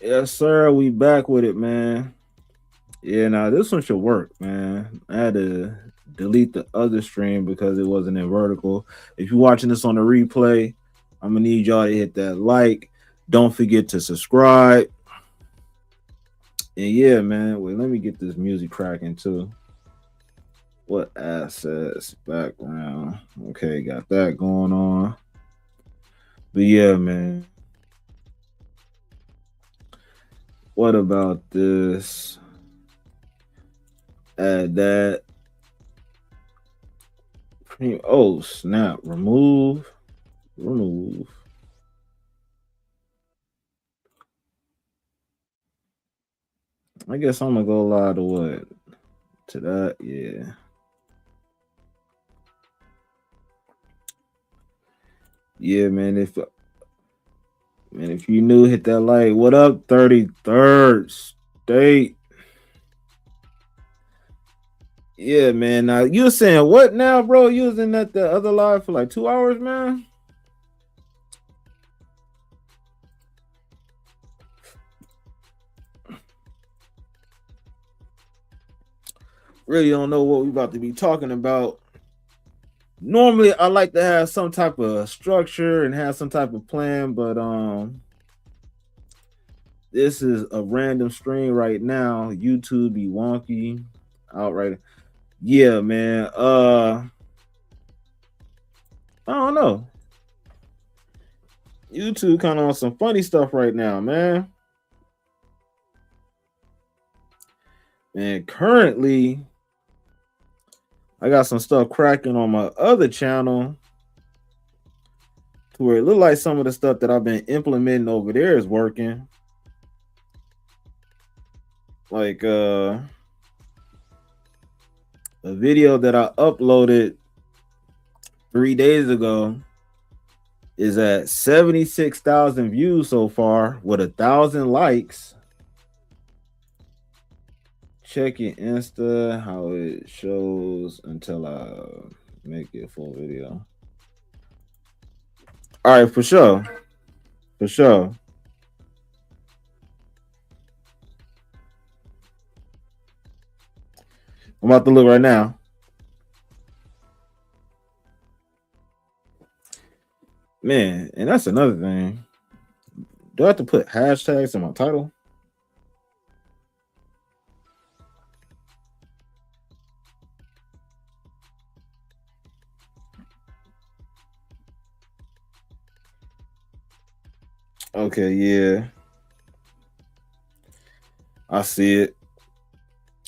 Yes, sir. We back with it, man. Yeah, now this one should work, man. I had to delete the other stream because it wasn't in vertical. If you're watching this on the replay, I'm gonna need y'all to hit that like. Don't forget to subscribe. And yeah, man. Wait, let me get this music cracking too. What assets? Background. Okay, got that going on. But yeah, man. What about this? Add that. Oh snap! Remove. I guess I'm gonna go live to what? To that, yeah. Yeah, man. If you new, hit that like. What up, 33rd State? Yeah, man. Now you were saying what now, bro? You was in that the other live for like 2 hours, man. Really don't know what we about to be talking about. Normally I like to have some type of structure and have some type of plan, but this is a random stream right now. YouTube be wonky. Outright. Yeah, man. I don't know. YouTube kind of on some funny stuff right now, man. And currently, I got some stuff cracking on my other channel to where it look like some of the stuff that I've been implementing over there is working. Like a video that I uploaded 3 days ago is at 76,000 views so far with 1,000 likes. Check your Insta, how it shows until I make it a full video. All right, for sure. For sure. I'm about to look right now. Man, and that's another thing. Do I have to put hashtags in my title? Okay, yeah. I see it.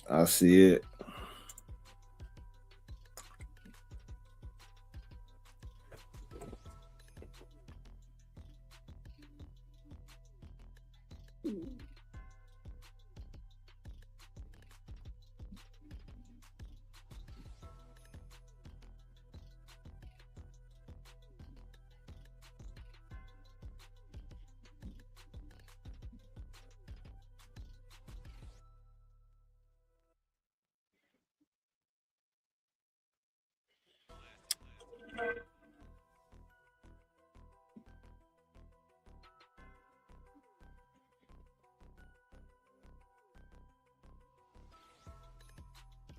I see it.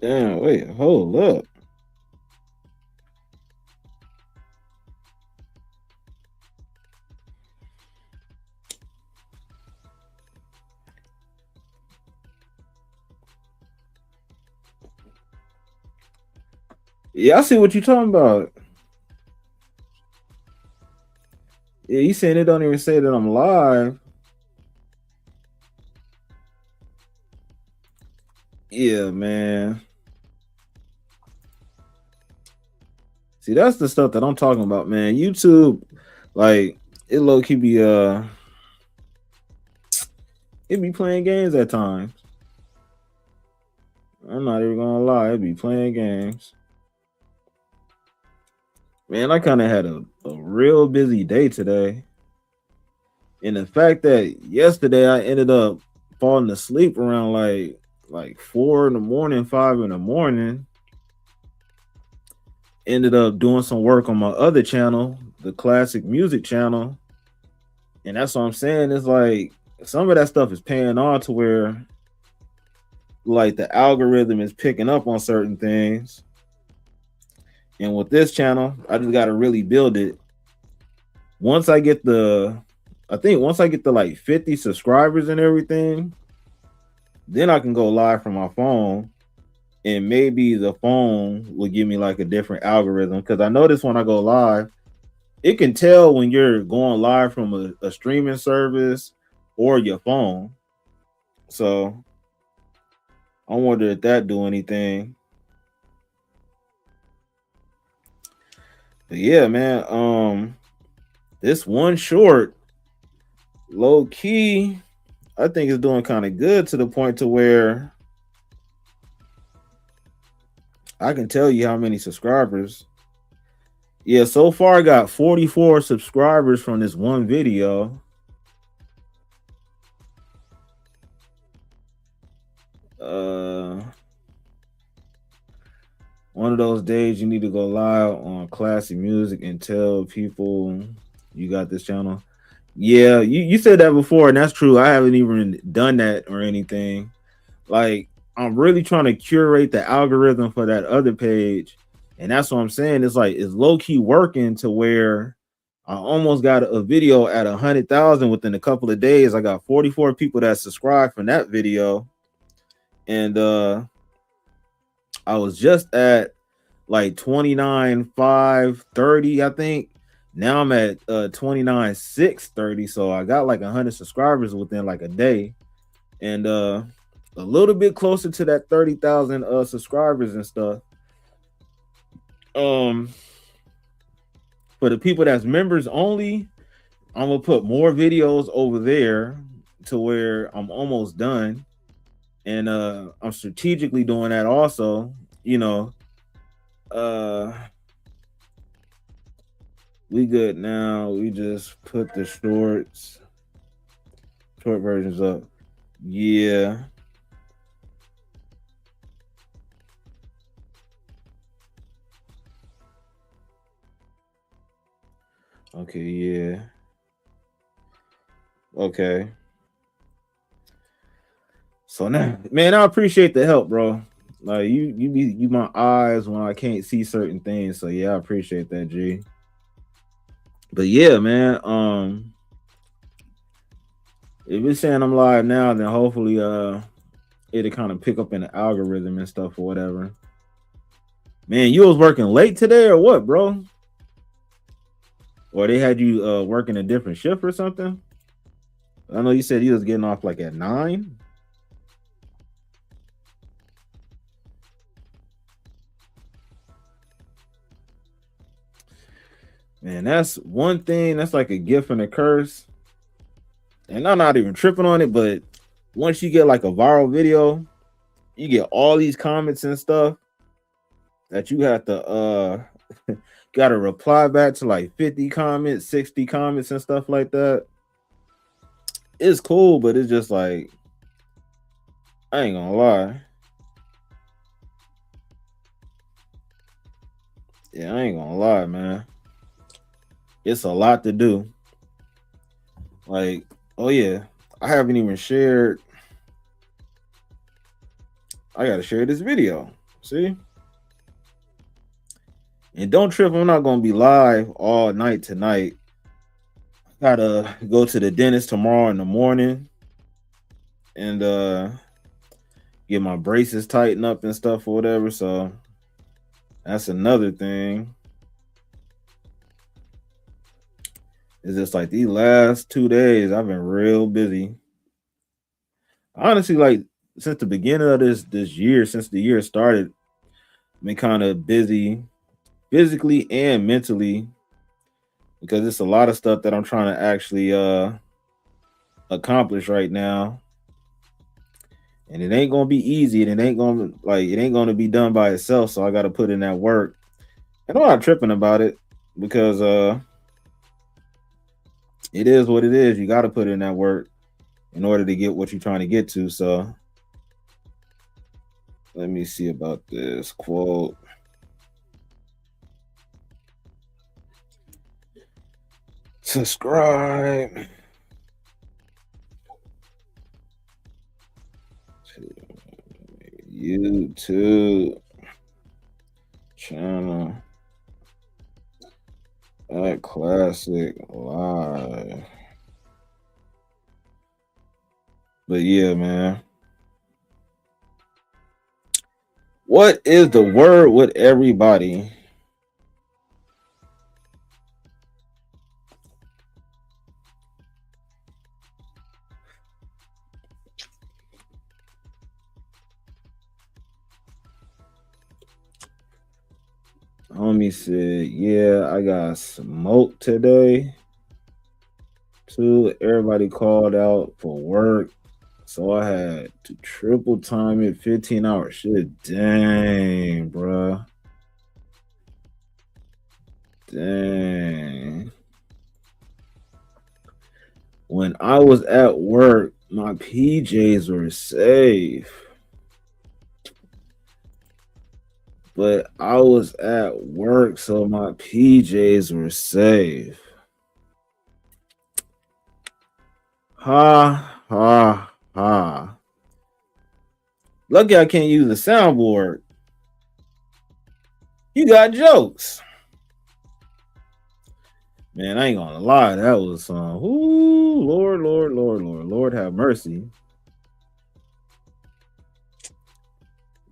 Damn, wait, hold up. Yeah, I see what you're talking about. Yeah, you saying it don't even say that I'm live. Yeah, man. See, that's the stuff that I'm talking about, man. YouTube, like, it low key be it be playing games at times. I'm not even gonna lie, it be playing games. Man, I kind of had a real busy day today. And the fact that yesterday I ended up falling asleep around like 4 in the morning, 5 in the morning. Ended up doing some work on my other channel, the Classic Music channel. And that's what I'm saying. It's some of that stuff is paying on to where like the algorithm is picking up on certain things. And with this channel, I just got to really build it. Once I get the, I think once I get the like 50 subscribers and everything, then I can go live from my phone, and maybe the phone will give me like a different algorithm. Because I notice when I go live, it can tell when you're going live from a streaming service or your phone. So I wonder if that do anything. But yeah, man. This one short, low key, I think is doing kind of good to the point to where I can tell you how many subscribers. Yeah, so far I got 44 subscribers from this one video. One of those days you need to go live on Classic Music and tell people you got this channel. Yeah, you said that before, and that's true. I haven't even done that or anything. Like, I'm really trying to curate the algorithm for that other page, and that's what I'm saying. It's like it's low key working to where I almost got a video at 100,000 within a couple of days. I got 44 people that subscribed from that video, and I was just at like 29,530, I think. Now I'm at 29,630, so I got like 100 subscribers within like a day, and a little bit closer to that 30,000 subscribers and stuff. For the people that's members only, I'm gonna put more videos over there to where I'm almost done, and I'm strategically doing that also. You know, we good now. We just put the short versions up. Yeah. Okay, yeah. Okay. So now, man, I appreciate the help, bro. Like you my eyes when I can't see certain things. So yeah, I appreciate that, G. But yeah, man. If you're saying I'm live now, then hopefully it'll kind of pick up in the algorithm and stuff or whatever. Man, you was working late today or what, bro? Or they had you working a different shift or something? I know you said you was getting off like at 9. Man, that's one thing. That's like a gift and a curse. And I'm not even tripping on it, but once you get like a viral video, you get all these comments and stuff that you have to gotta reply back to like 50 comments, 60 comments and stuff like that. It's cool, but it's just like, I ain't gonna lie. Yeah, I ain't gonna lie, man. It's a lot to do. Like, oh yeah, I haven't even shared. I gotta share this video. See? And don't trip, I'm not gonna be live all night tonight. Gotta go to the dentist tomorrow in the morning and get my braces tightened up and stuff or whatever. So that's another thing. It's just like these last 2 days, I've been real busy. Honestly, like since the beginning of this year, since the year started, I've been kind of busy physically and mentally because it's a lot of stuff that I'm trying to actually accomplish right now. And it ain't gonna be easy, and it ain't gonna be done by itself. So I gotta put in that work. And I'm not tripping about it because it is what it is. You gotta put in that work in order to get what you're trying to get to. So let me see about this quote. Subscribe. YouTube channel at Classic Live. But yeah, man. What is the word with everybody? Homie said, yeah, I got smoked today. Too. Everybody called out for work. So I had to triple time it, 15 hours. Shit, dang, bruh. Dang. When I was at work, my PJs were safe. But I was at work, so my PJs were safe. Ha, ha, ha. Lucky I can't use the soundboard. You got jokes. Man, I ain't gonna lie. That was ooh, Lord, Lord, Lord, Lord, Lord have mercy.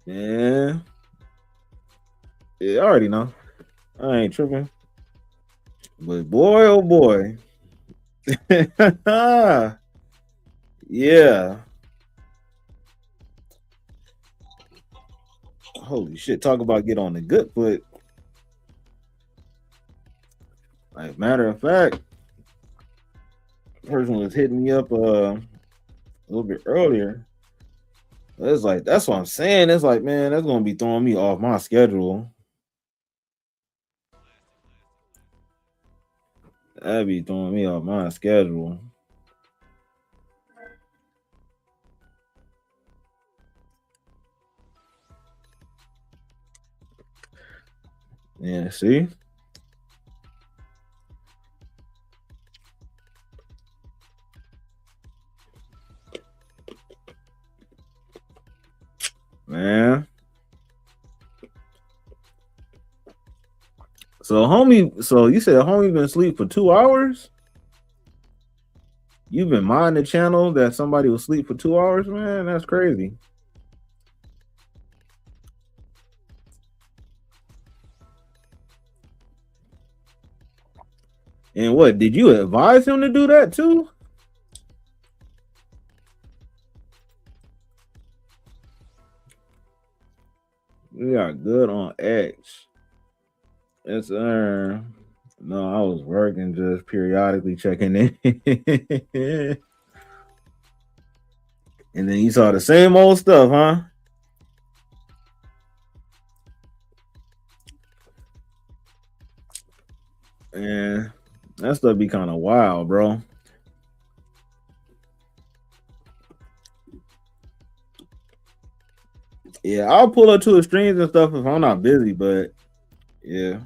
Yeah. Yeah, I already know. I ain't tripping. But boy, oh boy. Yeah. Holy shit. Talk about get on the good foot. Like, matter of fact, person was hitting me up a little bit earlier. It's like, that's what I'm saying. It's like, man, that's gonna be throwing me off my schedule. That'd be throwing me off my schedule. Yeah, see? Man. So homie, so you said homie been asleep for 2 hours? You've been minding the channel that somebody was asleep for 2 hours, man? That's crazy. And what, did you advise him to do that too? We got good on X. It's no, I was working, just periodically checking in. And then you saw the same old stuff, huh? And that stuff be kind of wild, bro. Yeah, I'll pull up to the streams and stuff if I'm not busy, but yeah,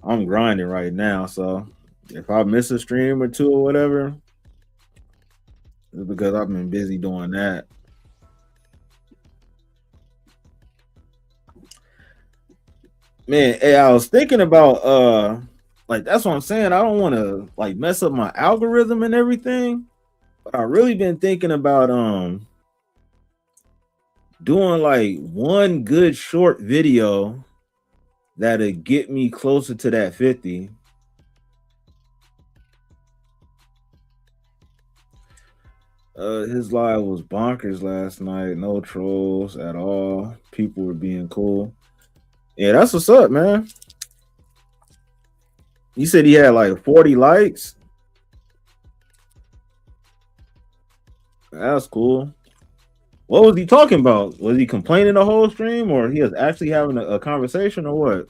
I'm grinding right now. So if I miss a stream or two or whatever, it's because I've been busy doing that. Man, hey, I was thinking about like that's what I'm saying. I don't want to like mess up my algorithm and everything. But I really been thinking about doing like one good short video that'll get me closer to that 50. His live was bonkers last night. No trolls at all. People were being cool. Yeah, that's what's up, man. You said he had like 40 likes. That's cool. What was he talking about? Was he complaining the whole stream, or he was actually having a conversation, or what?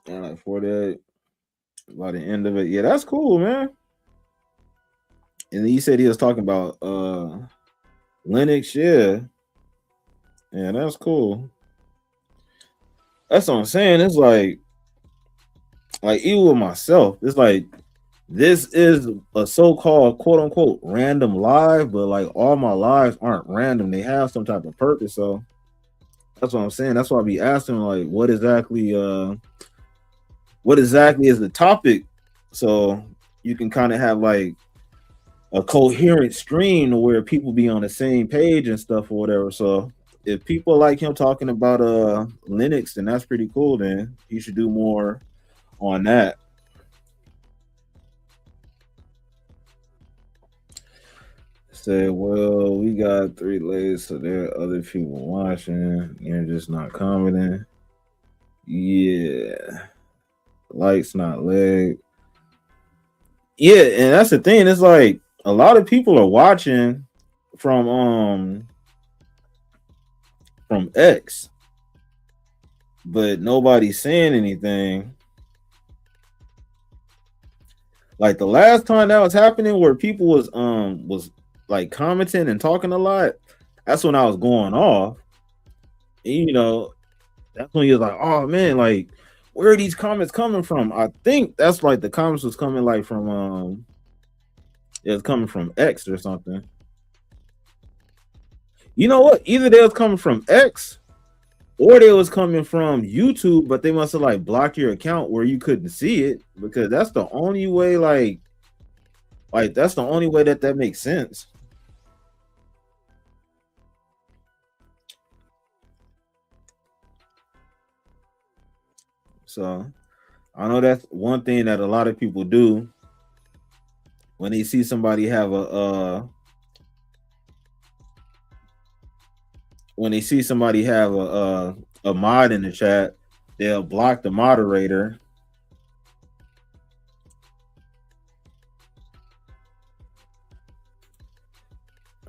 And like 48 by the end of it. Yeah, that's cool, man. And then you said he was talking about Linux, yeah. Yeah, that's cool. That's what I'm saying. It's like even with myself, it's like this is a so-called quote unquote random live, but like all my lives aren't random. They have some type of purpose. So that's what I'm saying. That's why I be asking like what exactly is the topic? So you can kind of have like a coherent stream where people be on the same page and stuff or whatever. So if people like him talking about Linux, then that's pretty cool. Then he should do more on that. Say, well, we got three legs, so there are other people watching. You're just not commenting. Yeah, lights not leg. Yeah, and that's the thing. It's like a lot of people are watching from from X, but nobody's saying anything. Like the last time that was happening, where people was like commenting and talking a lot. That's when I was going off. And, you know, that's when you're like, oh man, like where are these comments coming from? I think that's like the comments was coming like from it was coming from X or something. You know what? Either they was coming from X or they was coming from YouTube, but they must have like blocked your account where you couldn't see it because that's the only way like that's the only way that makes sense. So I know that's one thing that a lot of people do when they see somebody have when they see somebody have a mod in the chat, they'll block the moderator.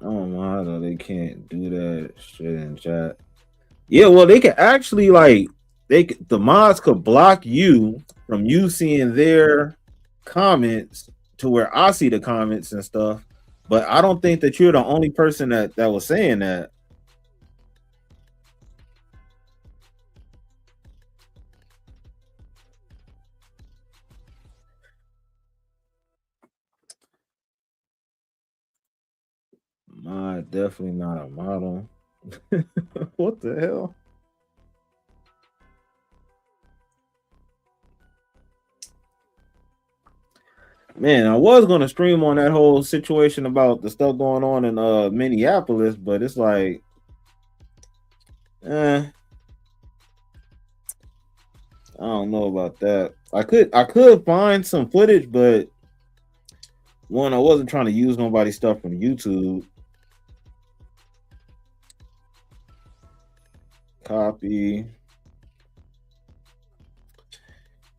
I don't know how they can't do that shit in chat. Yeah, well, they can actually like the mods could block you from you seeing their comments to where I see the comments and stuff. But I don't think that you're the only person that was saying that. Mod definitely not a model. What the hell? Man, I was gonna stream on that whole situation about the stuff going on in Minneapolis, but it's like I don't know about that. I could find some footage, but one, I wasn't trying to use nobody's stuff from YouTube. Copy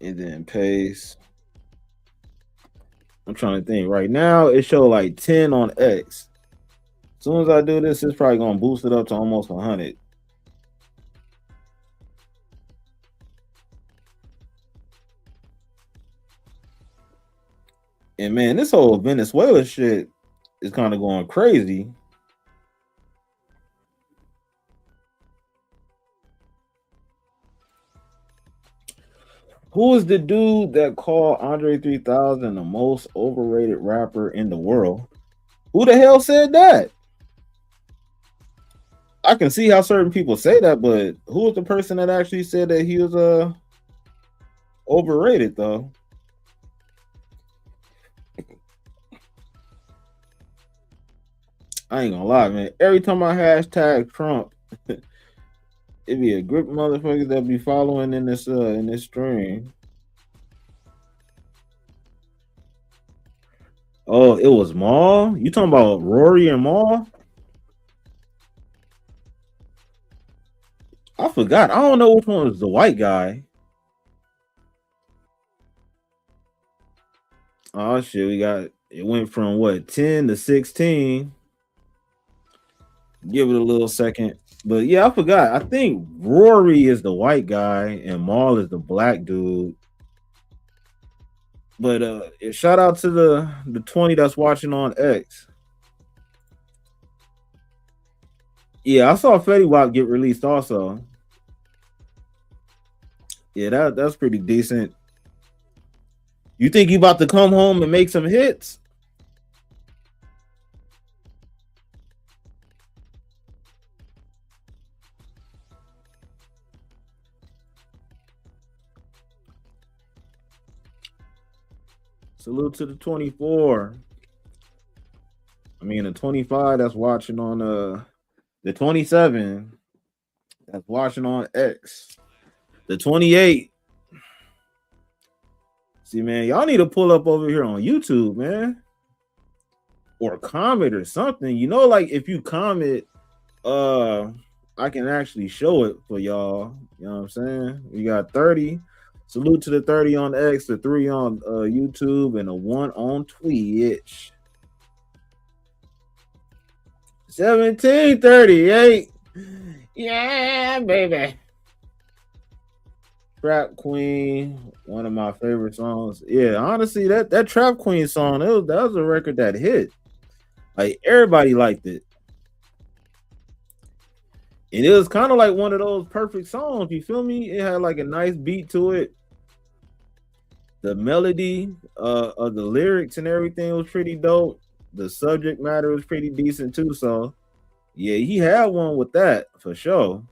and then paste. I'm trying to think. Right now, it show like 10 on X. As soon as I do this, it's probably gonna boost it up to almost 100. And man, this whole Venezuela shit is kind of going crazy. Who is the dude that called Andre 3000 the most overrated rapper in the world? Who the hell said that? I can see how certain people say that, but who was the person that actually said that he was overrated though? I ain't gonna lie, man. Every time I hashtag Trump, it be a group of motherfuckers that be following in this stream. Oh, it was Maul? You talking about Rory and Maul? I forgot. I don't know which one was the white guy. Oh shit, it went from what 10 to 16. Give it a little second. But yeah, I forgot. I think Rory is the white guy and Maul is the black dude. But shout out to the 20 that's watching on X. Yeah, I saw Fetty Wap get released also. Yeah, that's pretty decent. You think you about to come home and make some hits? Salute to the 24. I mean the 25 that's watching on the 27 that's watching on X. The 28. See, man, y'all need to pull up over here on YouTube, man. Or comment or something. You know, like if you comment, I can actually show it for y'all. You know what I'm saying? We got 30. Salute to the 30 on X, the 3 on YouTube, and a 1 on Twitch. 1738. Yeah, baby. Trap Queen, one of my favorite songs. Yeah, honestly, that Trap Queen song, that was a record that hit. Like everybody liked it. And it was kind of like one of those perfect songs. You feel me? It had like a nice beat to it. The melody of the lyrics and everything was pretty dope. The subject matter was pretty decent too. So yeah, he had one with that for sure.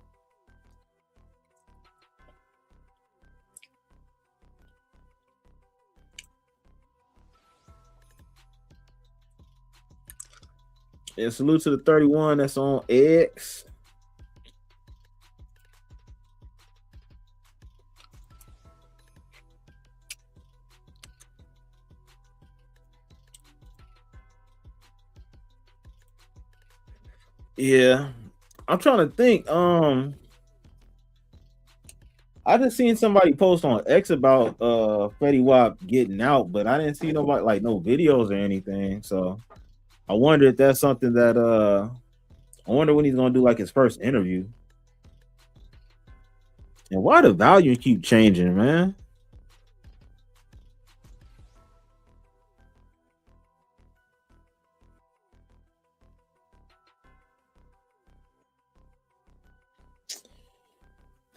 And salute to the 31 that's on X. Yeah. I'm trying to think. I just seen somebody post on X about Fetty Wap getting out, but I didn't see nobody like no videos or anything. So I wonder if that's something that I wonder when he's gonna do like his first interview. And why the value keep changing, man?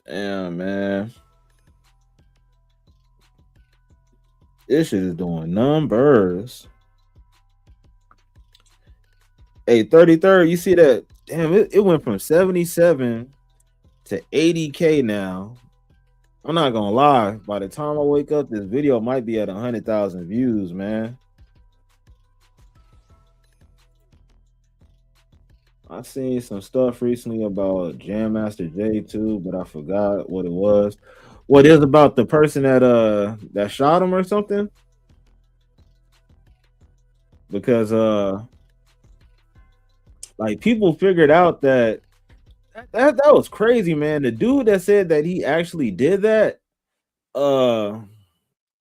Damn, man. This shit is doing numbers. Hey, 33rd, you see that? Damn, it went from 77 to 80K now. I'm not gonna lie. By the time I wake up, this video might be at 100,000 views, man. I seen some stuff recently about Jam Master Jay too, but I forgot what it was. What is about the person that shot him or something? Because like people figured out that was crazy, man. The dude that said that he actually did that, uh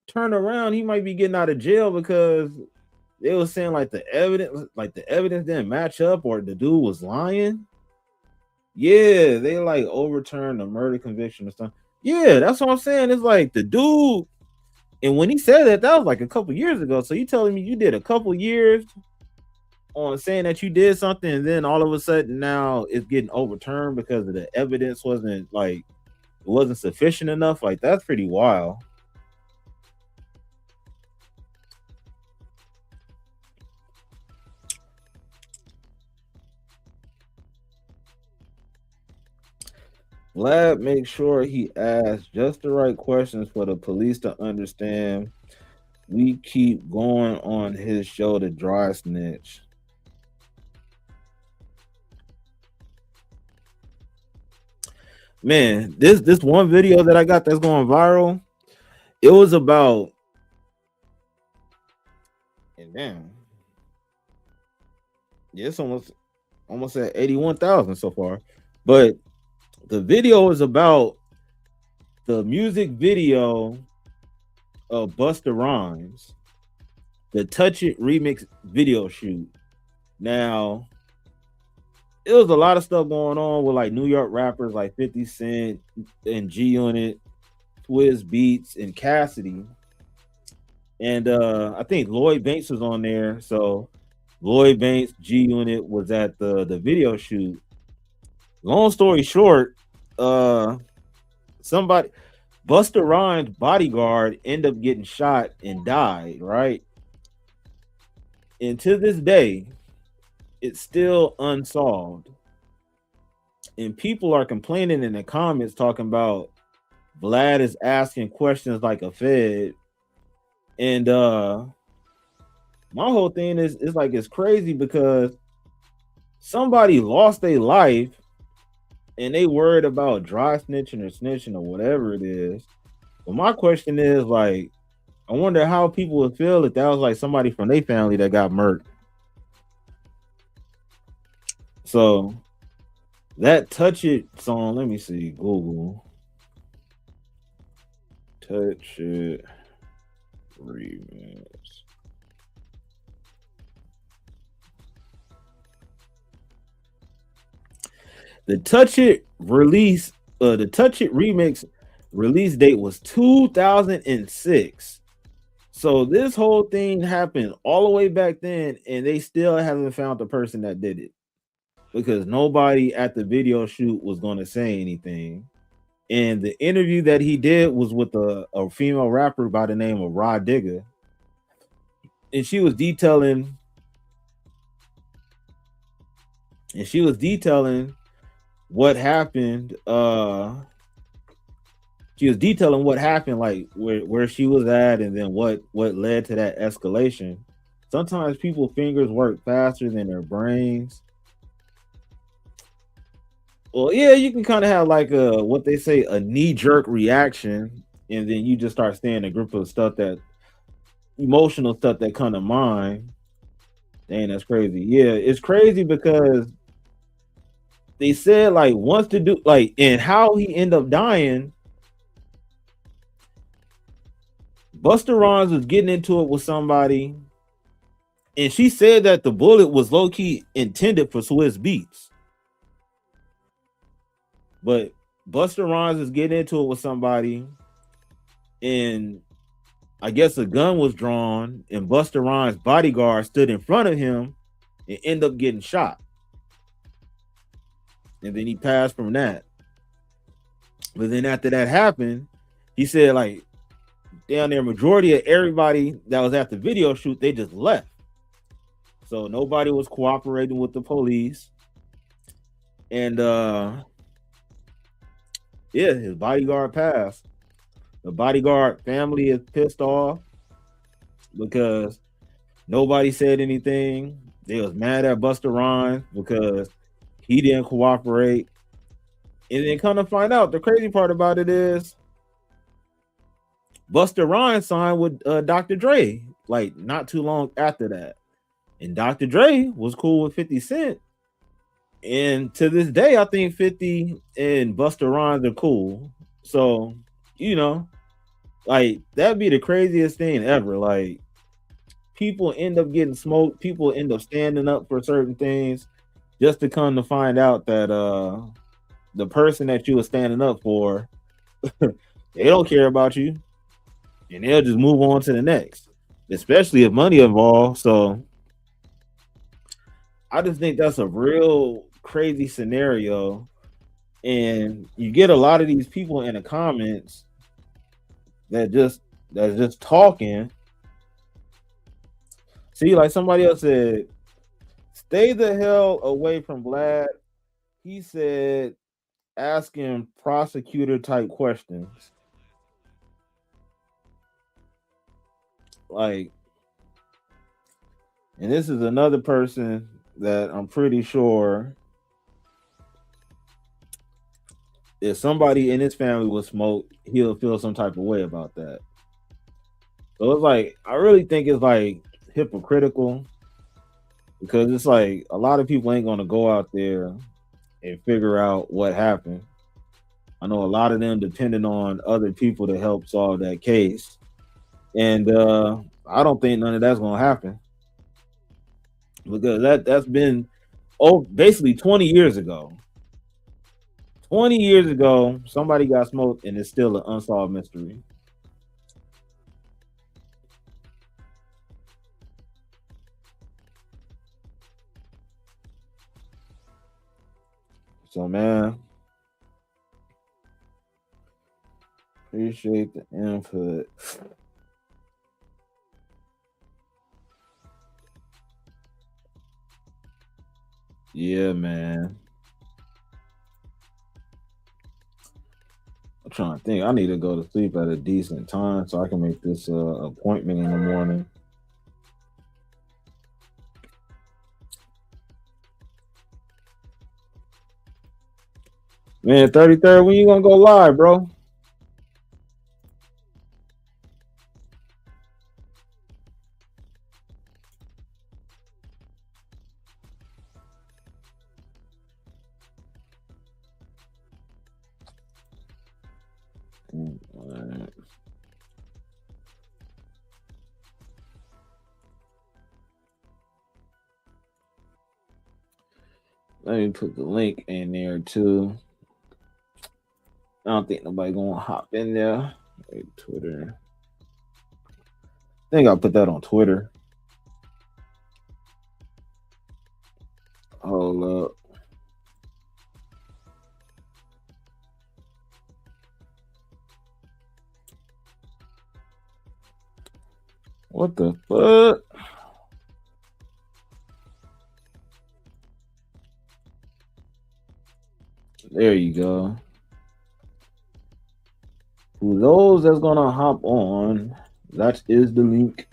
turn around, he might be getting out of jail because they was saying like the evidence didn't match up or the dude was lying. Yeah, they like overturned the murder conviction or something. Yeah, that's what I'm saying. It's like the dude, and when he said that, that was like a couple years ago. So you telling me you did a couple years on saying that you did something, and then all of a sudden now it's getting overturned because of the evidence wasn't sufficient enough. Like that's pretty wild. Lab makes sure he asks just the right questions for the police to understand. We keep going on his show to dry snitch. Man, this one video that I got that's going viral, it was about and damn. Yeah, it's almost at 81,000 so far. But the video is about the music video of Busta Rhymes, the Touch It remix video shoot. Now, it was a lot of stuff going on with like New York rappers like 50 Cent and G Unit, Swizz Beats, and Cassidy. And I think Lloyd Banks was on there. So Lloyd Banks, G Unit was at the video shoot. Long story short, uh, somebody Buster Rhymes' bodyguard ended up getting shot and died. Right, and to this day, it's still unsolved. And people are complaining in the comments talking about Vlad is asking questions like a Fed. And my whole thing is like it's crazy because somebody lost their life and they worried about dry snitching or snitching or whatever it is. But my question is like, I wonder how people would feel if that was like somebody from their family that got murdered. So that Touch It song, let me see, Google. Touch It remix. The Touch It release, the Touch It remix release date was 2006. So this whole thing happened all the way back then, and they still haven't found the person that did it because nobody at the video shoot was going to say anything. And the interview that he did was with a female rapper by the name of Rod Digger, and she was detailing what happened. She was detailing what happened, like where she was at, and then what led to that escalation. Sometimes people's fingers work faster than their brains. Well, yeah, you can kind of have like a what they say a knee jerk reaction, and then you just start saying a group of stuff that emotional stuff that come to mind. Dang, that's crazy. Yeah, it's crazy because they said like once to do like and how he ended up dying. Buster Rhymes was getting into it with somebody, and she said that the bullet was low key intended for Swiss Beats, but Buster Rhymes was getting into it with somebody, and I guess a gun was drawn, and Buster Rhymes' bodyguard stood in front of him and ended up getting shot, and then he passed from that. But then after that happened, he said like down there, majority of everybody that was at the video shoot, they just left. So nobody was cooperating with the police. And yeah, his bodyguard passed. The bodyguard family is pissed off because nobody said anything. They was mad at Buster Rhymes because he didn't cooperate. And then come to find out, the crazy part about it is Buster Rhymes signed with Dr. Dre like not too long after that. And Dr. Dre was cool with 50 Cent. And to this day, I think 50 and Buster Rhymes are cool. So, you know, like that'd be the craziest thing ever. Like people end up getting smoked, people end up standing up for certain things just to come to find out that the person that you were standing up for, they don't care about you and they'll just move on to the next, especially if money involved. So I just think that's a real crazy scenario. And you get a lot of these people in the comments that that's just talking. See, like somebody else said, stay the hell away from Vlad. He said asking prosecutor type questions. Like, and this is another person that I'm pretty sure if somebody in his family was smoked, he'll feel some type of way about that. So it's like I really think it's like hypocritical because it's like a lot of people ain't gonna go out there and figure out what happened. I know a lot of them depending on other people to help solve that case. And I don't think none of that's gonna happen because that's been basically 20 years ago. 20 years ago, somebody got smoked and it's still an unsolved mystery. So man, appreciate the input. Yeah, man. I'm trying to think. I need to go to sleep at a decent time so I can make this appointment in the morning. Man, 33rd, when you gonna go live, bro? Alright. Let me put the link in there too. I don't think nobody gonna hop in there. Wait, Twitter. I think I'll put that on Twitter. Hold up. What the fuck? There you go. For those that's gonna hop on, that is the link.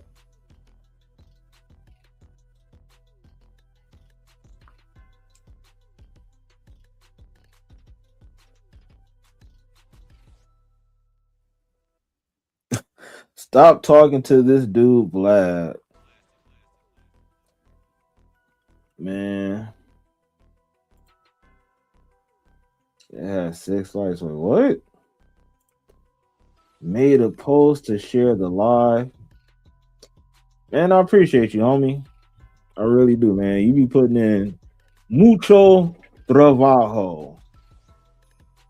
Stop talking to this dude, Vlad. Man, it has 6 likes. Wait, what? Made a post to share the live. Man, I appreciate you, homie. I really do, man. You be putting in mucho trabajo.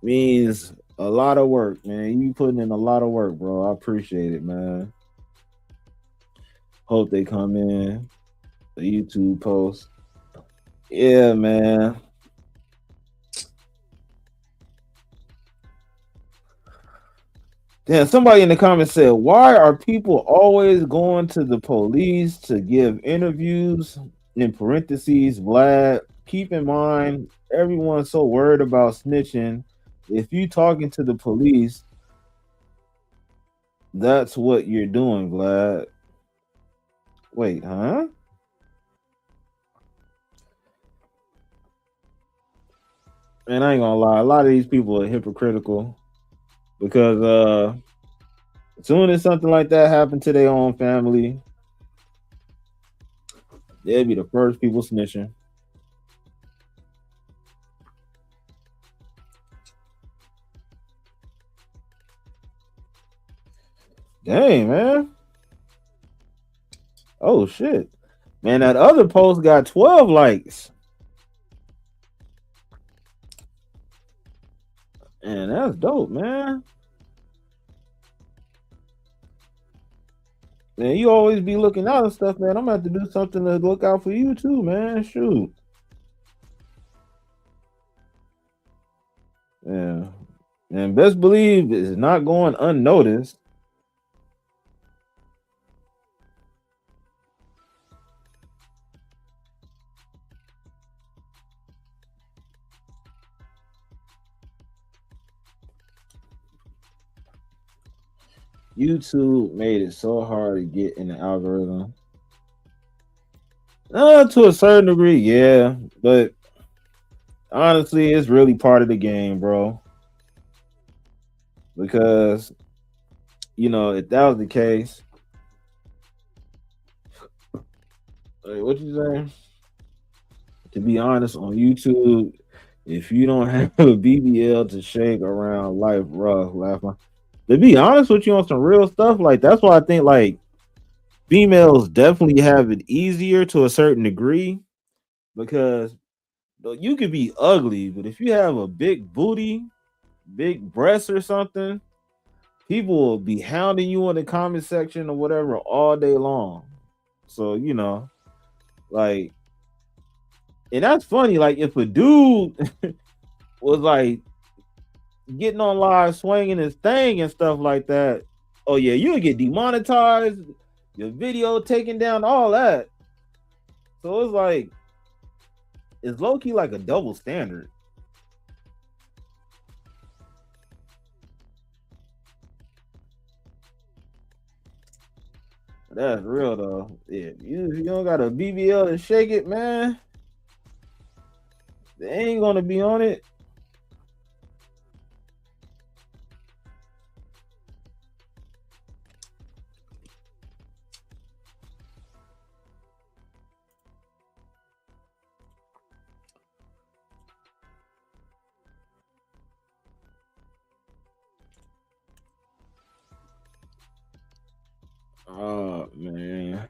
Means a lot of work, man. You be putting in a lot of work, bro. I appreciate it, man. Hope they come in. The YouTube post. Yeah, man. Yeah, somebody in the comments said, why are people always going to the police to give interviews? In parentheses, Vlad, keep in mind, everyone's so worried about snitching. If you talking to the police, that's what you're doing, Vlad. Wait, huh? Man, I ain't gonna lie. A lot of these people are hypocritical because as soon as something like that happened to their own family, they'll be the first people snitching. Dang, man. Oh shit. Man, that other post got 12 likes. And that's dope, man. Man, you always be looking out and stuff, man. I'm gonna have to do something to look out for you too, man. Shoot. Yeah. And best believe it's not going unnoticed. YouTube made it so hard to get in the algorithm. To a certain degree, yeah. But honestly, it's really part of the game, bro. Because, if that was the case, what you saying? To be honest, on YouTube, if you don't have a BBL to shake around life rough, laughing. To be honest with you on some real stuff, like that's why I think like females definitely have it easier to a certain degree because you could be ugly, but if you have a big booty, big breasts or something, people will be hounding you in the comment section or whatever all day long. So, like, and that's funny. Like, if a dude was like getting on live swinging his thing and stuff like that. Oh yeah, you would get demonetized, your video taken down, all that. So it's like it's low key like a double standard. That's real though. Yeah, if you don't got a BBL to shake it, man, they ain't gonna be on it. Oh man.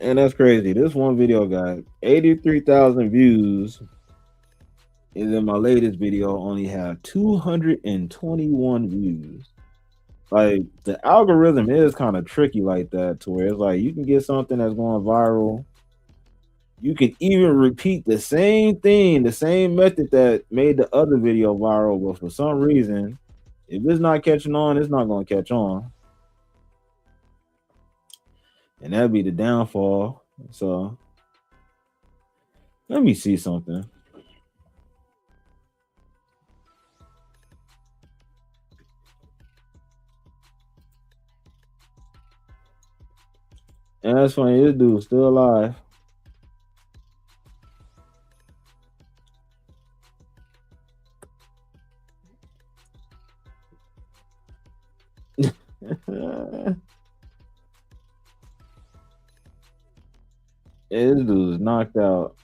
And that's crazy. This one video got 83,000 views. And then my latest video only had 221 views. Like the algorithm is kind of tricky like that to where it's like you can get something that's going viral. You can even repeat the same thing, the same method that made the other video viral, but for some reason, if it's not catching on, it's not going to catch on. And that'd be the downfall. So let me see something. And that's funny, this dude's still alive. Yeah, this dude's knocked out.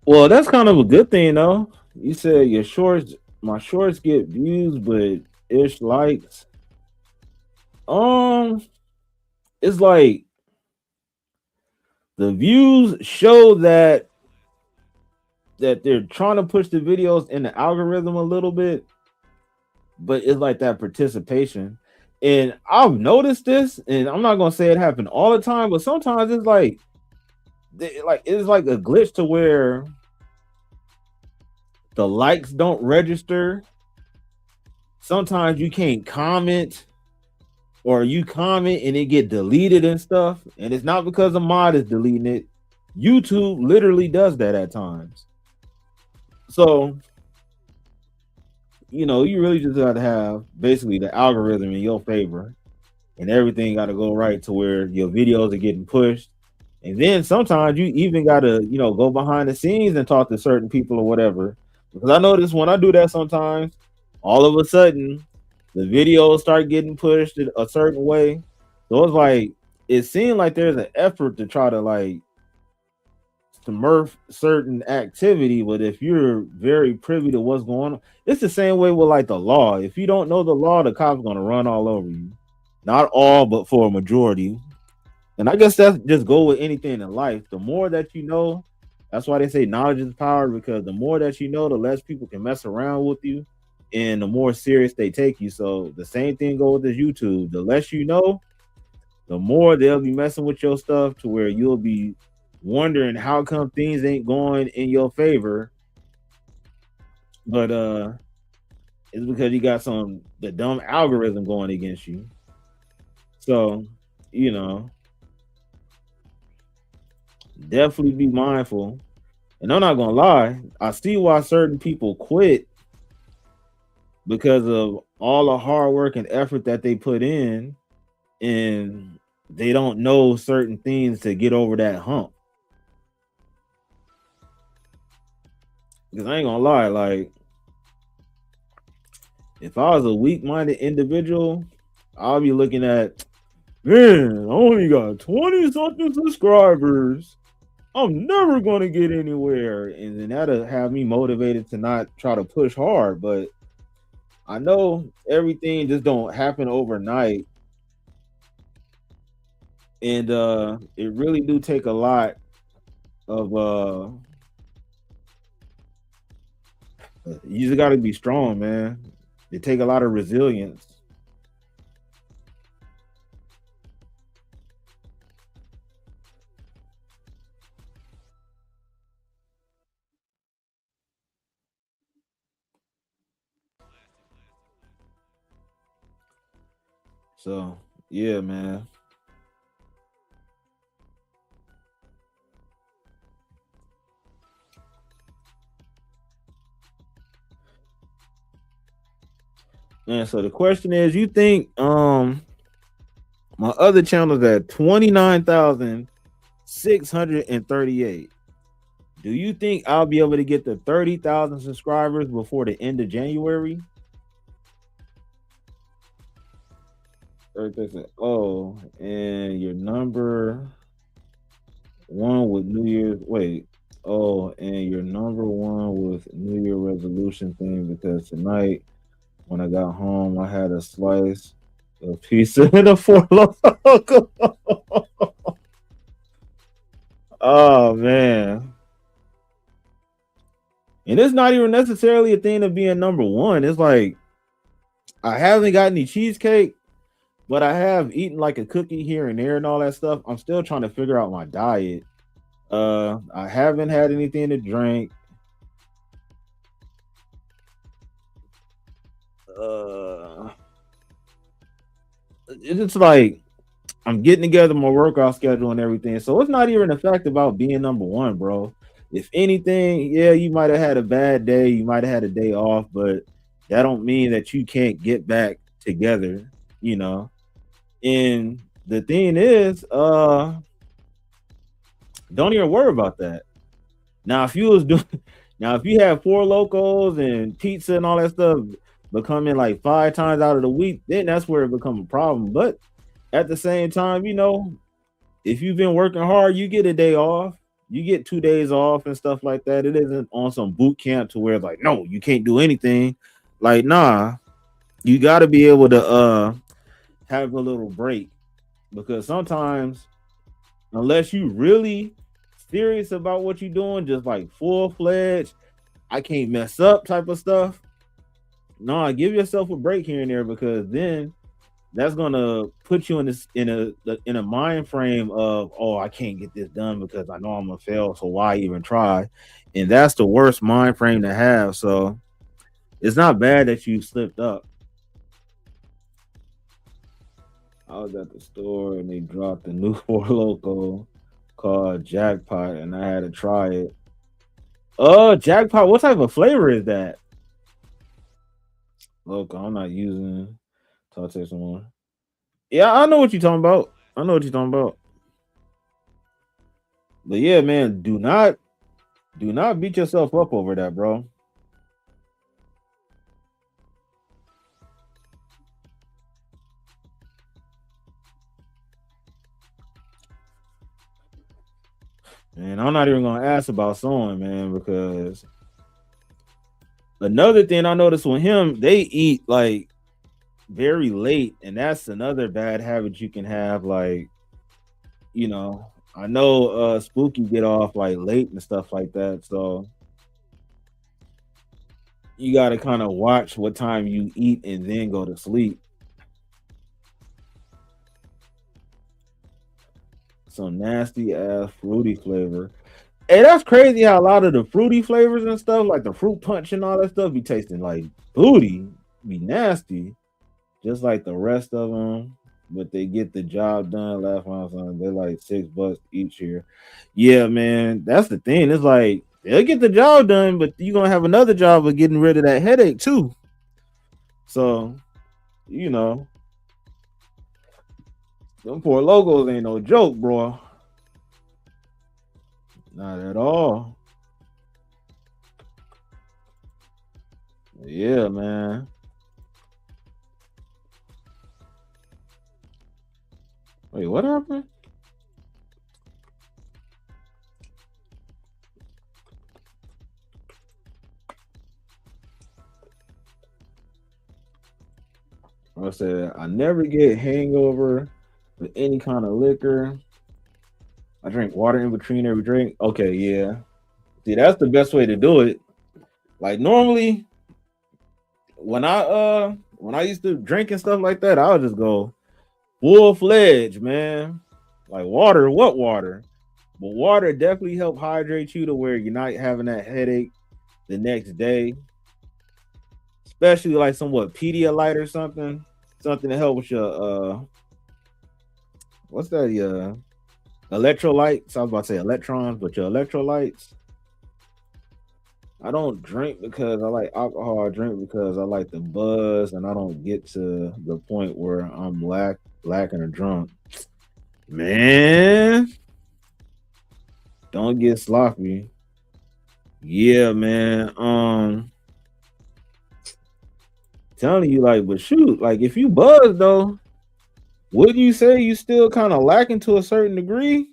Well, that's kind of a good thing though. You said your shorts, my shorts get views, but ish likes. Um, it's like the views show that they're trying to push the videos in the algorithm a little bit, but it's like that participation. And I've noticed this, and I'm not gonna say it happened all the time, but sometimes it's like it's like a glitch to where the likes don't register. Sometimes you can't comment, or you comment and it get deleted and stuff. And it's not because a mod is deleting it. YouTube literally does that at times. So, you really just got to have basically the algorithm in your favor, and everything got to go right to where your videos are getting pushed. And then sometimes you even got to, go behind the scenes and talk to certain people or whatever. Because I notice when I do that sometimes, all of a sudden the videos start getting pushed a certain way. So it's like it seemed like there's an effort to try to like smurf certain activity, but if you're very privy to what's going on, it's the same way with like the law. If you don't know the law, the cops gonna run all over you. Not all, but for a majority. And I guess that's just go with anything in life. The more that you know, that's why they say knowledge is power, because the more that you know, the less people can mess around with you and the more serious they take you. So the same thing goes with this YouTube. The less you know, the more they'll be messing with your stuff to where you'll be wondering how come things ain't going in your favor. But it's because you got the dumb algorithm going against you. So, you know, definitely be mindful. And I'm not gonna lie, I see why certain people quit because of all the hard work and effort that they put in, and they don't know certain things to get over that hump. Because I ain't gonna lie, like if I was a weak-minded individual, I'll be looking at, man, I only got 20 something subscribers. I'm never gonna get anywhere. And then that'll have me motivated to not try to push hard. But I know everything just don't happen overnight. And it really do take a lot of you just got to be strong, man. It take a lot of resilience. So yeah, man. And so the question is, you think my other channel is at 29,638. Do you think I'll be able to get to 30,000 subscribers before the end of January? 30%. Oh, and your number one with New Year's. Wait. Oh, and your number one with New Year resolution thing because tonight when I got home, I had a slice of pizza and a four loco. Oh man. And it's not even necessarily a thing of being number one. It's like I haven't got any cheesecake, but I have eaten like a cookie here and there and all that stuff. I'm still trying to figure out my diet. I haven't had anything to drink. Uh, it's like I'm getting together my workout schedule and everything. So it's not even a fact about being number one, bro. If anything, yeah, you might have had a bad day, you might have had a day off, but that don't mean that you can't get back together, you know. And the thing is, don't even worry about that. Now, if you was doing now, if you have four locos and pizza and all that stuff becoming like five times out of the week, then that's where it becomes a problem. But at the same time, you know, if you've been working hard, you get a day off. You get 2 days off and stuff like that. It isn't on some boot camp to where it's like, no, you can't do anything. Like, nah, you got to be able to have a little break because sometimes, unless you really serious about what you're doing, just like full fledged, I can't mess up type of stuff. No, give yourself a break here and there because then that's gonna put you in this in a mind frame of, oh, I can't get this done because I know I'm gonna fail, so why even try? And that's the worst mind frame to have. So it's not bad that you slipped up. I was at the store and they dropped a new four loco called Jackpot, and I had to try it. Jackpot, what type of flavor is that? Loco, I'm not using. Talk to someone. Yeah, I know what you're talking about. I know what you're talking about. But yeah, man, do not beat yourself up over that, bro. And I'm not even gonna ask about sewing, man, because another thing I noticed with him, they eat like very late, and that's another bad habit you can have. Like, you know, I know Spooky get off like late and stuff like that, so you got to kind of watch what time you eat and then go to sleep. Some nasty ass fruity flavor. Hey, that's crazy how a lot of the fruity flavors and stuff, like the fruit punch and all that stuff, be tasting like booty, be nasty, just like the rest of them. But they get the job done. Last one I was on, they're like $6 each year. Yeah, man, that's the thing. It's like they'll get the job done, but you're gonna have another job of getting rid of that headache too. So, you know, them poor logos ain't no joke, bro. Not at all. Yeah, man. Wait, what happened? I said I never get hangover with any kind of liquor. I drink water in between every drink. Okay, yeah. See, that's the best way to do it. Like normally, when I used to drink and stuff like that, I would just go full fledged, man. Like water, what water? But water definitely help hydrate you to where you're not having that headache the next day. Especially like somewhat Pedialyte or something. Something to help with your what's that electrolytes? I was about to say electrons, but your electrolytes. I don't drink because I like alcohol. I drink because I like the buzz, and I don't get to the point where I'm lacking or drunk. Man, don't get sloppy. Yeah, man. Telling you like, but shoot, like if you buzz though, wouldn't you say you still kind of lacking to a certain degree?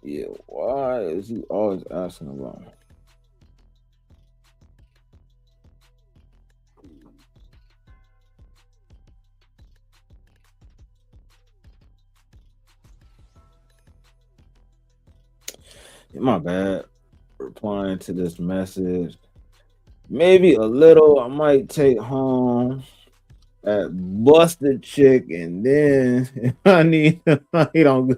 Yeah, why is he always asking about me? My bad. Replying to this message. Maybe a little. I might take home at busted chick, and then if I need, I don't.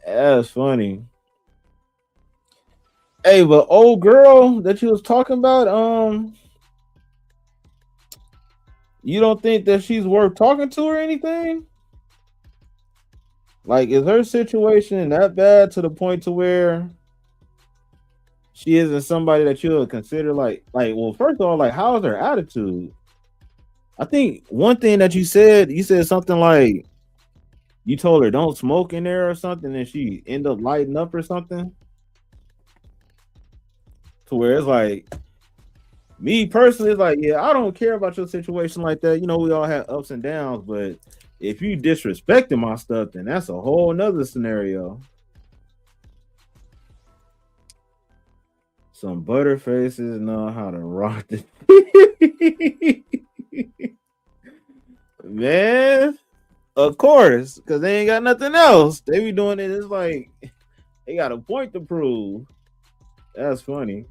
That's funny. Hey, but old girl that you was talking about, you don't think that she's worth talking to or anything? Like, is her situation that bad to the point to where she isn't somebody that you would consider like? Well, first of all, like, how's her attitude? I think one thing that you said something like you told her don't smoke in there or something, and she end up lighting up or something. To where it's like me personally, it's like, yeah, I don't care about your situation like that. You know, we all have ups and downs, but if you disrespecting my stuff, then that's a whole nother scenario. Some butterfaces know how to rock the man. Of course, because they ain't got nothing else. They be doing it. It's like they got a point to prove. That's funny.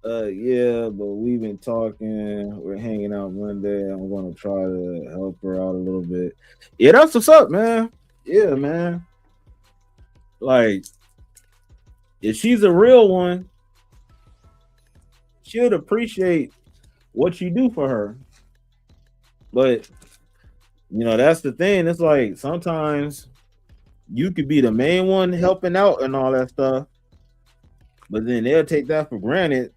Yeah, but we've been talking. We're hanging out Monday. I'm gonna try to help her out a little bit. Yeah, that's what's up, man. Yeah, man. Like, if she's a real one, she'll appreciate what you do for her. But that's the thing. It's like sometimes you could be the main one helping out and all that stuff, but then they'll take that for granted.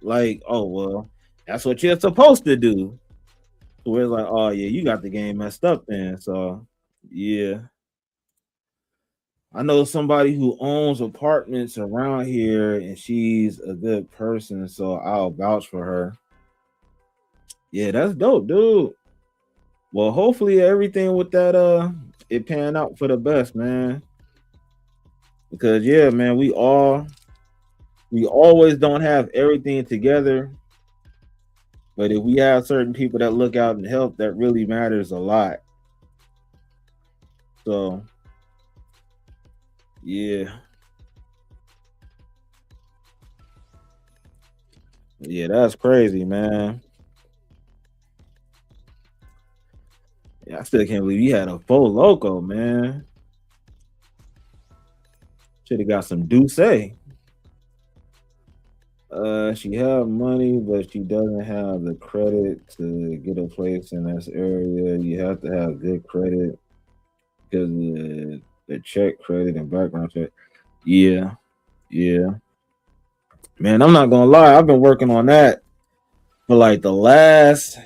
Like, oh well, that's what you're supposed to do. So it's like, oh yeah, you got the game messed up then. So yeah. I know somebody who owns apartments around here and she's a good person, so I'll vouch for her. Yeah, that's dope, dude. Well, hopefully everything with that it pan out for the best, man. Because yeah, man, we always don't have everything together, but if we have certain people that look out and help, that really matters a lot. So yeah. Yeah, that's crazy, man. Yeah, I still can't believe you had a full loco, man. Should have got some Douce. She have money, but she doesn't have the credit to get a place in this area. You have to have good credit because the check credit and background check. Yeah, yeah. Man, I'm not gonna lie. I've been working on that for like the last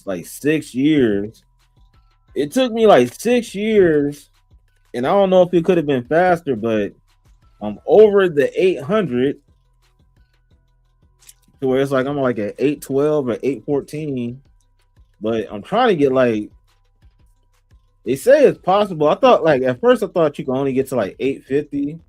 like 6 years. It took me like 6 years, and I don't know if it could have been faster, but I'm over the 800 to where it's like I'm like at 812 or 814. But I'm trying to get like they say it's possible. I thought like at first I thought you could only get to like 850,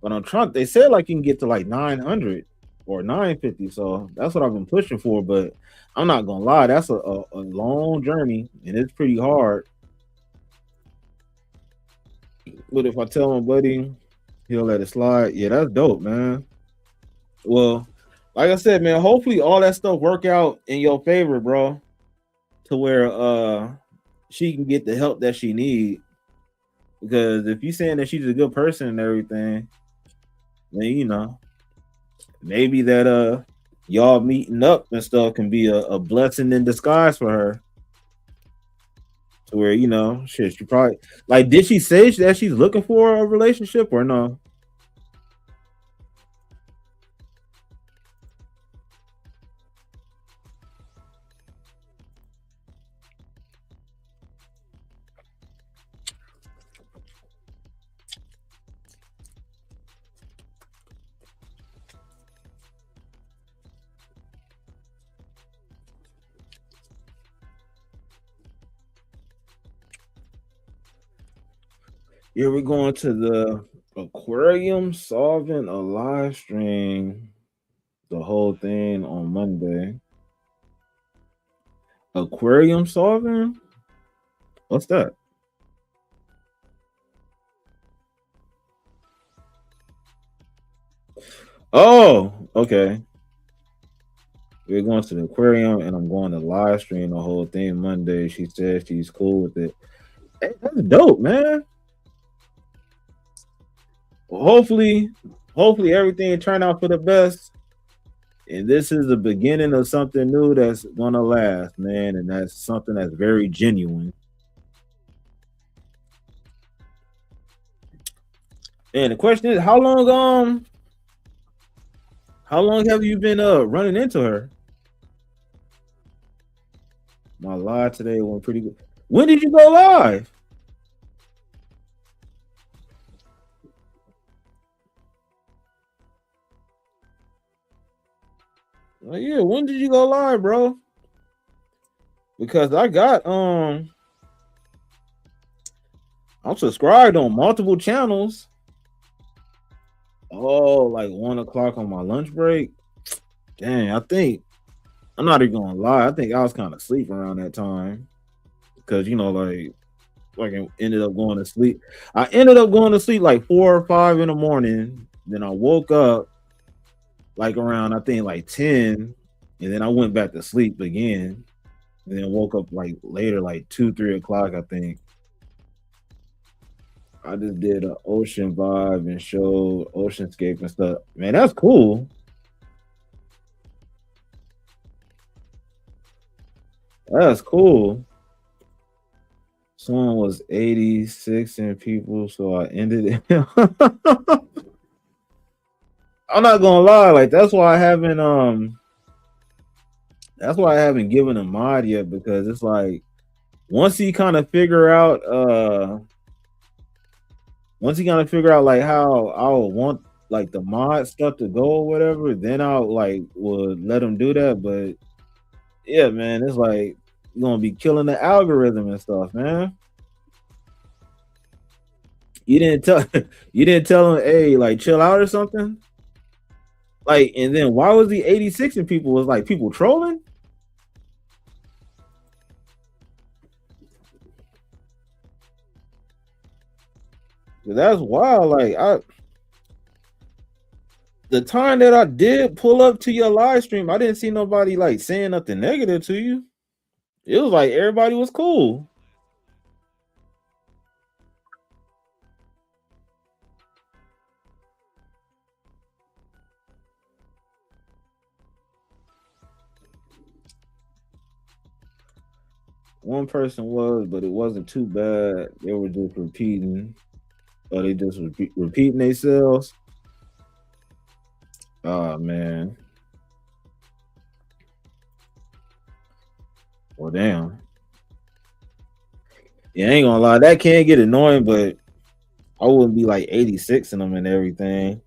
but I'm trying. They said like you can get to like 900 or 950. So that's what I've been pushing for. But I'm not gonna lie, that's a long journey and it's pretty hard. But if I tell my buddy, he'll let it slide. Yeah, that's dope, man. Well, like I said, man, hopefully all that stuff work out in your favor, bro. To where she can get the help that she need. Because if you saying that she's a good person and everything, then maybe that y'all meeting up and stuff can be a blessing in disguise for her. To where shit, she probably like. Did she say that she's looking for a relationship or no? Yeah, we're going to the aquarium solving a live stream. The whole thing on Monday. Aquarium solving? What's that? Oh, okay. We're going to the aquarium and I'm going to live stream the whole thing Monday. She said she's cool with it. Hey, that's dope, man. Well, hopefully everything turned out for the best. And this is the beginning of something new that's gonna last, man. And that's something that's very genuine. And the question is, how long have you been running into her? My live today went pretty good. When did you go live? Oh yeah, when did you go live, bro? Because I'm subscribed on multiple channels. Oh, like 1 o'clock on my lunch break. Dang, I'm not even gonna lie. I think I was kind of asleep around that time because like I ended up going to sleep. I ended up going to sleep like 4 or 5 in the morning. Then I woke up like around I think like 10, and then I went back to sleep again. And then woke up like later, like 2, 3 o'clock, I think. I just did an ocean vibe and showed oceanscape and stuff. Man, that's cool. That's cool. Someone was 86 in people, so I ended it. I'm not gonna lie, like that's why I haven't given a mod yet, because it's like once he kind of figure out like how I'll want like the mod stuff to go or whatever, then I'll like would let him do that. But yeah, man, it's like you're gonna be killing the algorithm and stuff, man. You didn't tell you didn't tell him, hey, like chill out or something. Like, and then why was he 86 and people was like people trolling? That's wild. Like the time that I did pull up to your live stream, I didn't see nobody like saying nothing negative to you. It was like everybody was cool. One person was, but it wasn't too bad. They were just repeating, or they just repeating themselves. Oh man. Well, damn. Yeah, I ain't gonna lie, that can get annoying, but I wouldn't be like 86 in them and everything.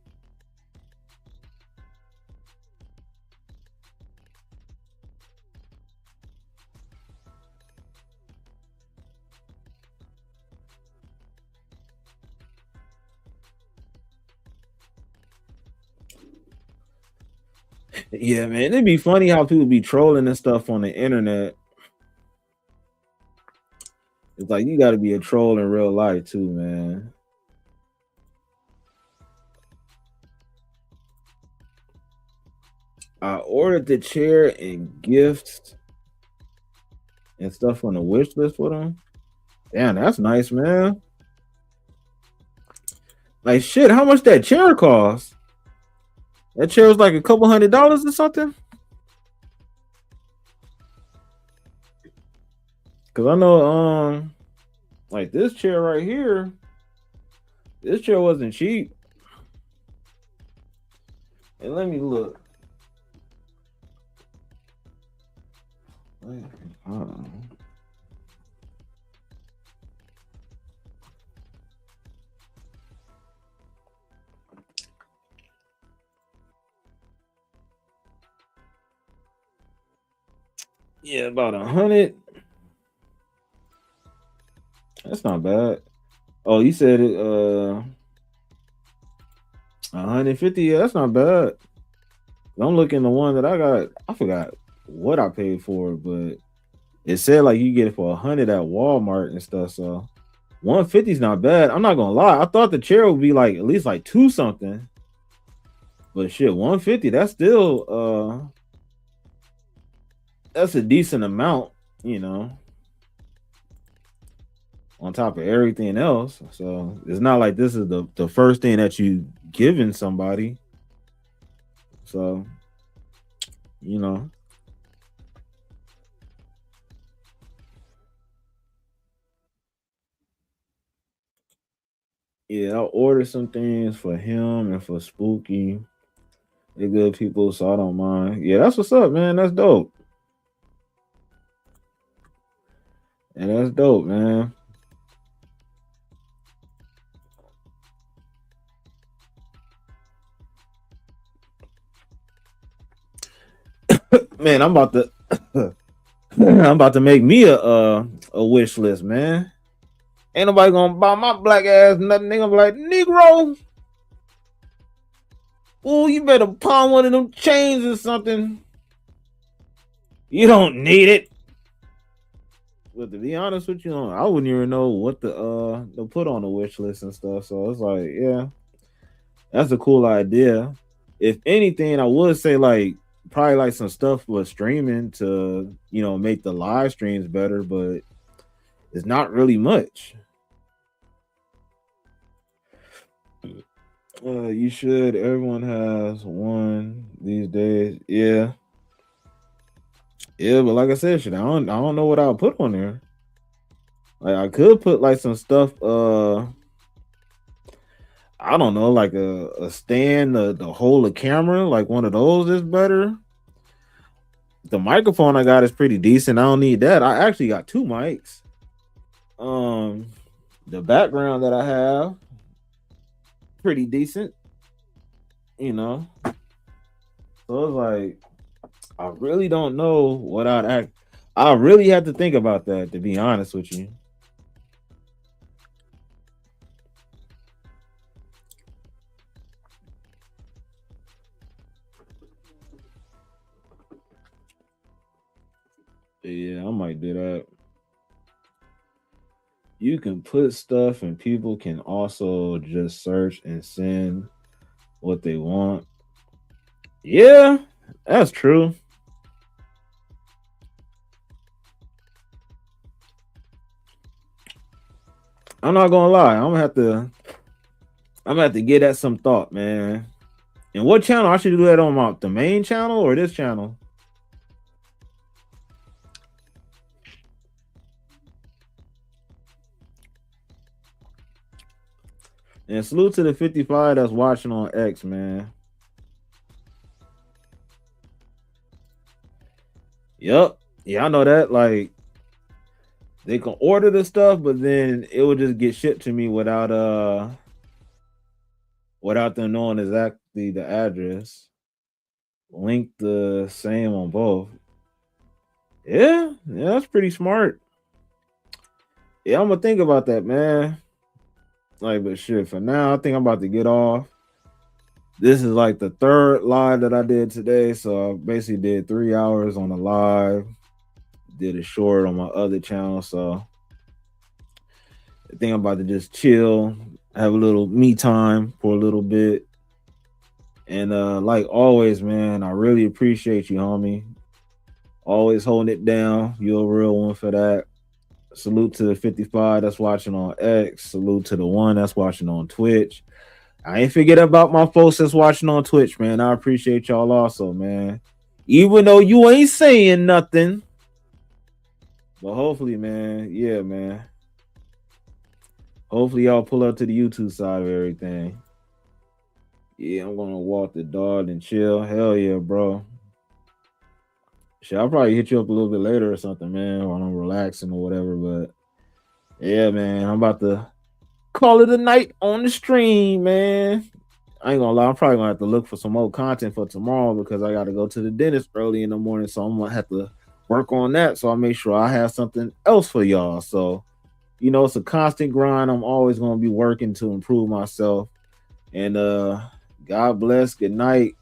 Yeah, man, it'd be funny how people be trolling and stuff on the internet. It's like you got to be a troll in real life too, man. I ordered the chair and gifts and stuff on the wish list for them. Damn, that's nice, man. Like shit, how much that chair cost? That chair was like a couple $100 or something. Cause I know, like this chair right here, this chair wasn't cheap. And let me look. Wait, hold on. Yeah, about 100. That's not bad. Oh, you said it 150. Yeah, that's not bad. I'm looking the one that I got. I forgot what I paid for it, but it said like you get it for 100 at Walmart and stuff. So 150 is not bad. I'm not gonna lie. I thought the chair would be like at least like two something. But shit, 150, that's a decent amount, you know, on top of everything else. So it's not like this is the first thing that you giving somebody. So, you know, yeah, I'll order some things for him and for Spooky. They're good people, so I don't mind. Yeah, that's what's up, man. That's dope. And that's dope, man. Man, I'm about to I'm about to make me a wish list, man. Ain't nobody gonna buy my black ass nothing. They gonna be like, Negro, ooh, you better pawn one of them chains or something. You don't need it. But to be honest with you, I wouldn't even know what to put on the wish list and stuff. So it's like, yeah, that's a cool idea. If anything, I would say like probably like some stuff with streaming to make the live streams better, but it's not really much. You should. Everyone has one these days. Yeah, yeah. But like I said, shit, I don't know what I'll put on there. Like I could put like some stuff. I don't know, like a stand to hold a camera, like one of those is better. The microphone I got is pretty decent. I don't need that. I actually got two mics. Um, the background that I have pretty decent. You know, so it's like I really don't know what I'd act. I really have to think about that to be honest with you. Yeah, I might do that. You can put stuff and people can also just search and send what they want. Yeah, that's true. I'm not gonna lie. I'm gonna have to give that some thought, man. And what channel? I should do that on the main channel or this channel? And salute to the 55 that's watching on X, man. Yep. Yeah, I know that. Like they can order the stuff, but then it would just get shipped to me without them knowing exactly the address. Link the same on both. Yeah, that's pretty smart. Yeah, I'm gonna think about that, man. Like, but shit, for now, I think I'm about to get off. This is like the third live that I did today. So I basically did 3 hours on the live, did a short on my other channel. So I think I'm about to just chill, have a little me time for a little bit. And like always, man, I really appreciate you, homie. Always holding it down. You're a real one for that. Salute to the 55 that's watching on X. Salute to the one that's watching on Twitch. I ain't forget about my folks that's watching on Twitch, man. I appreciate y'all also, man. Even though you ain't saying nothing, but hopefully, man, yeah, man. Hopefully, y'all pull up to the YouTube side of everything. Yeah, I'm gonna walk the dog and chill. Hell yeah, bro. Shit, I'll probably hit you up a little bit later or something, man, while I'm relaxing or whatever. But yeah, man, I'm about to call it a night on the stream, man. I ain't gonna lie, I'm probably gonna have to look for some more content for tomorrow because I gotta go to the dentist early in the morning. So I'm gonna have to work on that. So I make sure I have something else for y'all. So, it's a constant grind. I'm always gonna be working to improve myself. And God bless. Good night.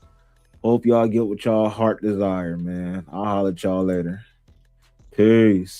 Hope y'all get what y'all heart desire, man. I'll holler at y'all later. Peace.